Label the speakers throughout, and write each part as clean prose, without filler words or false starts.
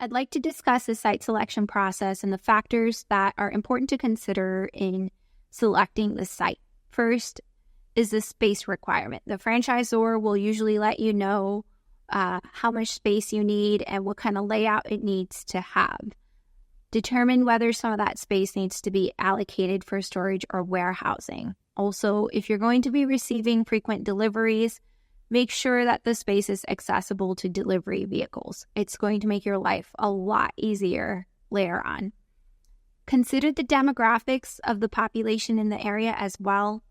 Speaker 1: I'd like to discuss the site selection process and the factors that are important to consider in selecting the site. First is the space requirement. The franchisor will usually let you know how much space you need and what kind of layout it needs to have. Determine whether some of that space needs to be allocated for storage or warehousing. Also, if you're going to be receiving frequent deliveries, make sure that the space is accessible to delivery vehicles. It's going to make your life a lot easier later on. Consider the demographics of the population in the area as well.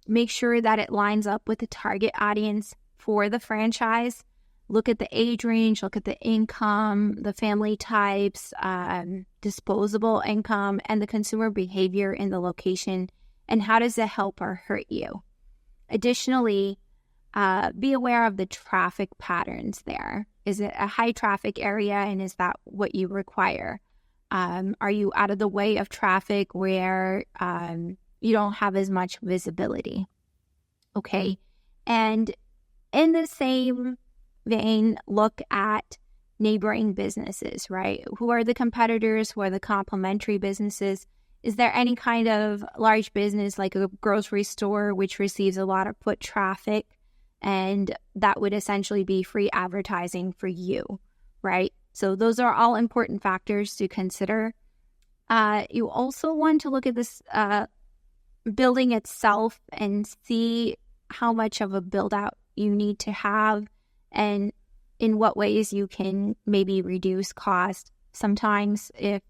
Speaker 1: Make sure that it lines up with the target audience for the franchise. Look at the age range, look at the income, the family types, disposable income, and the consumer behavior in the location, and how does it help or hurt you. Additionally, be aware of the traffic patterns there. Is it a high traffic area, and is that what you require? Are you out of the way of traffic where you don't have as much visibility? Okay, and in the same vein, look at neighboring businesses, right? Who are the competitors? Who are the complementary businesses? Is there any kind of large business like a grocery store which receives a lot of foot traffic, and that would essentially be free advertising for you, right? So those are all important factors to consider. You also want to look at this building itself and see how much of a build out you need to have and in what ways you can maybe reduce cost. Sometimes if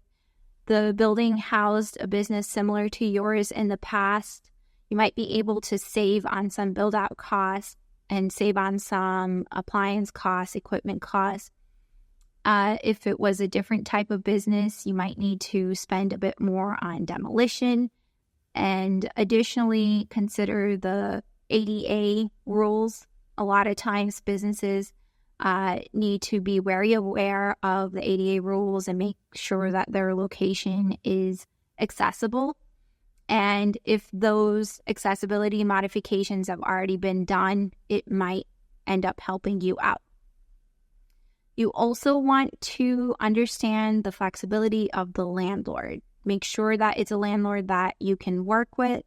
Speaker 1: the building housed a business similar to yours in the past, you might be able to save on some build out costs and save on some appliance costs, equipment costs. If it was a different type of business, you might need to spend a bit more on demolition. And additionally, consider the ADA rules. A lot of times businesses need to be very aware of the ADA rules and make sure that their location is accessible. And if those accessibility modifications have already been done, it might end up helping you out. You also want to understand the flexibility of the landlord. Make sure that it's a landlord that you can work with,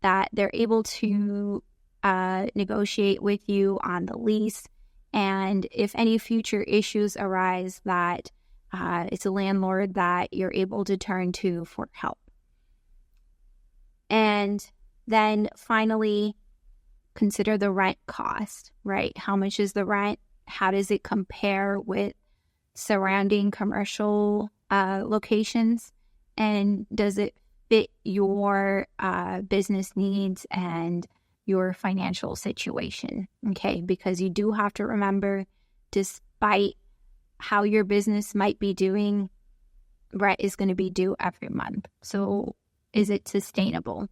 Speaker 1: that they're able to negotiate with you on the lease, and if any future issues arise, that it's a landlord that you're able to turn to for help. And then finally, consider the rent cost, right? How much is the rent? How does it compare with surrounding commercial locations? And does it fit your business needs and your financial situation? Okay, because you do have to remember, despite how your business might be doing, rent is going to be due every month. So is it sustainable?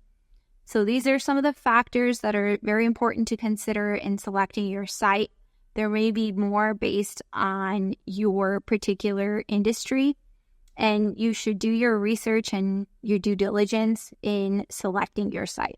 Speaker 1: So these are some of the factors that are very important to consider in selecting your site. There may be more based on your particular industry, and you should do your research and your due diligence in selecting your site.